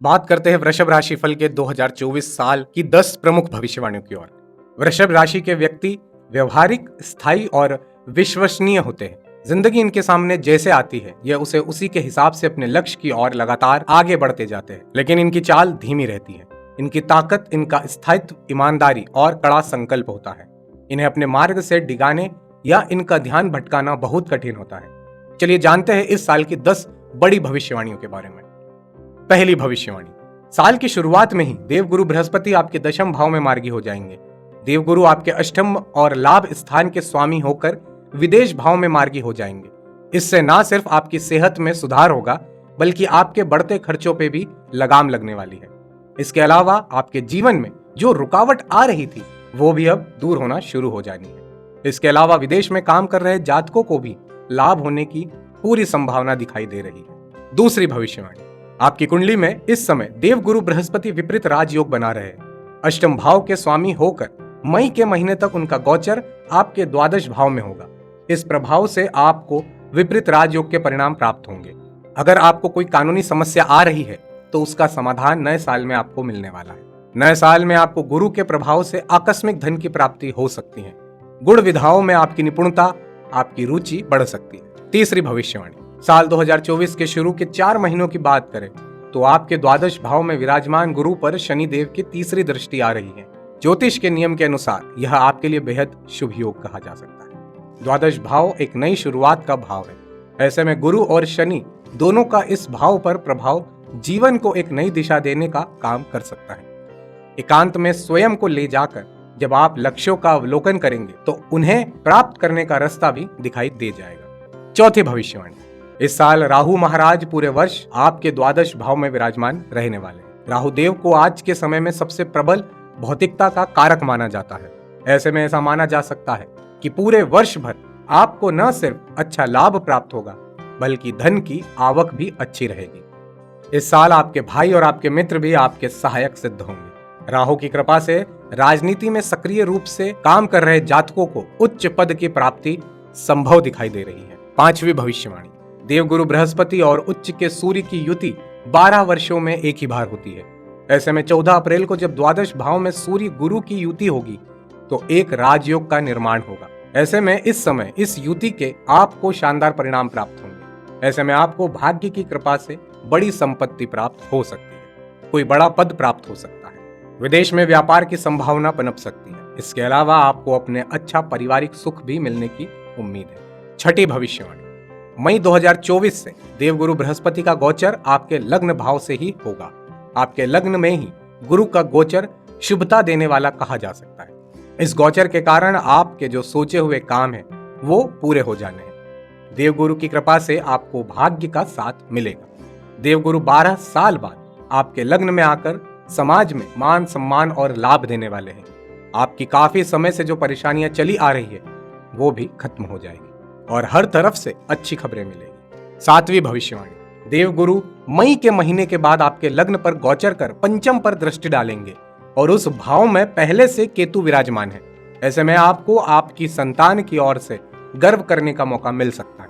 बात करते हैं वृषभ राशि फल के 2024 साल की 10 प्रमुख भविष्यवाणियों की ओर। वृषभ राशि के व्यक्ति व्यवहारिक, स्थायी और विश्वसनीय होते हैं। जिंदगी इनके सामने जैसे आती है यह उसे उसी के हिसाब से अपने लक्ष्य की ओर लगातार आगे बढ़ते जाते हैं, लेकिन इनकी चाल धीमी रहती है। इनकी ताकत इनका स्थायित्व, ईमानदारी और कड़ा संकल्प होता है। इन्हें अपने मार्ग से डिगाने या इनका ध्यान भटकाना बहुत कठिन होता है। चलिए जानते हैं इस साल की 10 बड़ी भविष्यवाणियों के बारे में। पहली भविष्यवाणी, साल की शुरुआत में ही देवगुरु बृहस्पति आपके दशम भाव में मार्गी हो जाएंगे। देवगुरु आपके अष्टम और लाभ स्थान के स्वामी होकर विदेश भाव में मार्गी हो जाएंगे। इससे न सिर्फ आपकी सेहत में सुधार होगा, बल्कि आपके बढ़ते खर्चों पे भी लगाम लगने वाली है। इसके अलावा आपके जीवन में जो रुकावट आ रही थी वो भी अब दूर होना शुरू हो जानी है। इसके अलावा विदेश में काम कर रहे जातकों को भी लाभ होने की पूरी संभावना दिखाई दे रही है। दूसरी भविष्यवाणी, आपकी कुंडली में इस समय देवगुरु बृहस्पति विपरीत राजयोग बना रहे हैं। अष्टम भाव के स्वामी होकर मई के महीने तक उनका गोचर आपके द्वादश भाव में होगा। इस प्रभाव से आपको विपरीत राजयोग के परिणाम प्राप्त होंगे। अगर आपको कोई कानूनी समस्या आ रही है तो उसका समाधान नए साल में आपको मिलने वाला है। नए साल में आपको गुरु के प्रभाव से आकस्मिक धन की प्राप्ति हो सकती है। गुण विधाओं में आपकी निपुणता, आपकी रुचि बढ़ सकती है। तीसरी भविष्यवाणी, साल 2024 के शुरू के 4 महीनों की बात करें तो आपके द्वादश भाव में विराजमान गुरु पर शनि देव की तीसरी दृष्टि आ रही है। ज्योतिष के नियम के अनुसार यह आपके लिए बेहद शुभ योग कहा जा सकता है। द्वादश भाव एक नई शुरुआत का भाव है। ऐसे में गुरु और शनि दोनों का इस भाव पर प्रभाव जीवन को एक नई दिशा देने का काम कर सकता है। एकांत में स्वयं को ले जाकर जब आप लक्ष्यों का अवलोकन करेंगे तो उन्हें प्राप्त करने का रास्ता भी दिखाई दे जाएगा। चौथी भविष्यवाणी, इस साल राहु महाराज पूरे वर्ष आपके द्वादश भाव में विराजमान रहने वाले हैं। राहु देव को आज के समय में सबसे प्रबल भौतिकता का कारक माना जाता है। ऐसे में ऐसा माना जा सकता है कि पूरे वर्ष भर आपको न सिर्फ अच्छा लाभ प्राप्त होगा, बल्कि धन की आवक भी अच्छी रहेगी। इस साल आपके भाई और आपके मित्र भी आपके सहायक सिद्ध होंगे। राहु की कृपा से राजनीति में सक्रिय रूप से काम कर रहे जातकों को उच्च पद की प्राप्ति संभव दिखाई दे रही है। पांचवी भविष्यवाणी, देवगुरु बृहस्पति और उच्च के सूर्य की युति 12 वर्षों में एक ही बार होती है। ऐसे में 14 अप्रैल को जब द्वादश भाव में सूर्य गुरु की युति होगी तो एक राजयोग का निर्माण होगा। ऐसे में इस समय इस युति के आपको शानदार परिणाम प्राप्त होंगे। ऐसे में आपको भाग्य की कृपा से बड़ी संपत्ति प्राप्त हो सकती है। कोई बड़ा पद प्राप्त हो सकता है। विदेश में व्यापार की संभावना पनप सकती है। इसके अलावा आपको अपने अच्छा पारिवारिक सुख भी मिलने की उम्मीद है। छठी भविष्यवाणी, मई 2024 से देवगुरु बृहस्पति का गोचर आपके लग्न भाव से ही होगा। आपके लग्न में ही गुरु का गोचर शुभता देने वाला कहा जा सकता है। इस गोचर के कारण आपके जो सोचे हुए काम हैं वो पूरे हो जाने हैं। देवगुरु की कृपा से आपको भाग्य का साथ मिलेगा। देवगुरु 12 साल बाद आपके लग्न में आकर समाज में मान सम्मान और लाभ देने वाले हैं। आपकी काफी समय से जो परेशानियां चली आ रही है वो भी खत्म हो जाएगी और हर तरफ से अच्छी खबरें मिलेगी। सातवीं भविष्यवाणी, देवगुरु मई के महीने के बाद आपके लग्न पर गोचर कर पंचम पर दृष्टि डालेंगे और उस भाव में पहले से केतु विराजमान है। ऐसे में आपको आपकी संतान की ओर से गर्व करने का मौका मिल सकता है।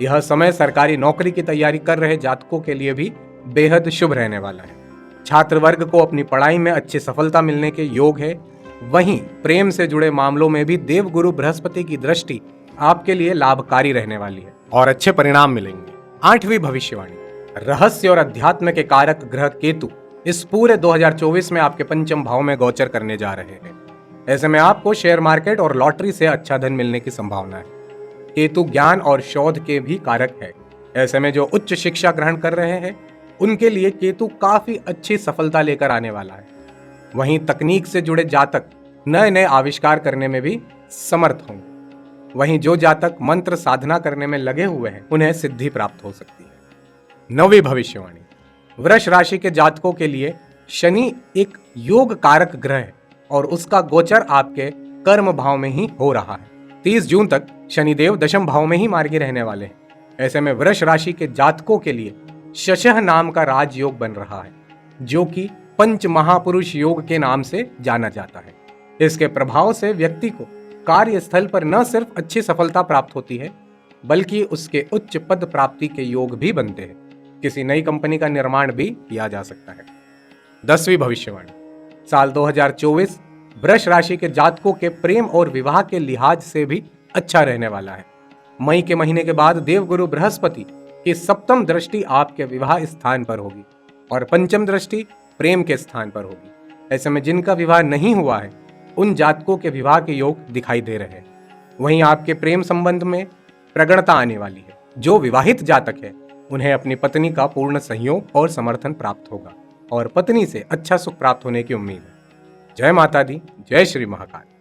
यह समय सरकारी नौकरी की तैयारी कर रहे जातकों के लिए भी बेहद शुभ रहने वाला है। छात्र वर्ग को अपनी पढ़ाई में अच्छी सफलता मिलने के योग है। वहीं प्रेम से जुड़े मामलों में भी देवगुरु बृहस्पति की दृष्टि आपके लिए लाभकारी रहने वाली है और अच्छे परिणाम मिलेंगे। आठवीं भविष्यवाणी, रहस्य और अध्यात्म के कारक ग्रह केतु इस पूरे 2024 में आपके पंचम भाव में गोचर करने जा रहे हैं। ऐसे में आपको शेयर मार्केट और लॉटरी से अच्छा धन मिलने की संभावना है। केतु ज्ञान और शोध के भी कारक है। ऐसे में जो उच्च शिक्षा ग्रहण कर रहे हैं उनके लिए केतु काफी अच्छी सफलता लेकर आने वाला है। वहीं तकनीक से जुड़े जातक नए नए आविष्कार करने में भी समर्थ होंगे। वहीं जो जातक मंत्र साधना करने में लगे हुए हैं उन्हें सिद्धि प्राप्त हो सकती है। नौवीं भविष्यवाणी, वृष राशि के जातकों के लिए शनि एक योग कारक ग्रह है और उसका गोचर आपके कर्म भाव में ही हो रहा है। 30 जून तक शनिदेव दशम भाव में ही मार्गी रहने वाले हैं। ऐसे में वृष राशि के जातकों के लिए शशह नाम का राजयोग बन रहा है, जो कि पंच महापुरुष योग के नाम से जाना जाता है। इसके प्रभाव से व्यक्ति को कार्यस्थल पर न सिर्फ अच्छी सफलता प्राप्त होती है, बल्कि उसके उच्च पद प्राप्ति के योग भी बनते हैं। किसी नई कंपनी का निर्माण भी किया जा सकता है। 10वीं भविष्यवाणी, साल 2024 वृष राशि के जातकों के प्रेम और विवाह के लिहाज से भी अच्छा रहने वाला है। मई के महीने के बाद देवगुरु बृहस्पति की सप्तम दृष्टि आपके विवाह स्थान पर होगी और पंचम दृष्टि प्रेम के स्थान पर होगी। ऐसे में जिनका विवाह नहीं हुआ है उन जातकों के विवाह के योग दिखाई दे रहे हैं। वहीं आपके प्रेम संबंध में प्रगणता आने वाली है। जो विवाहित जातक है उन्हें अपनी पत्नी का पूर्ण सहयोग और समर्थन प्राप्त होगा और पत्नी से अच्छा सुख प्राप्त होने की उम्मीद है। जय माता दी, जय श्री महाकाल।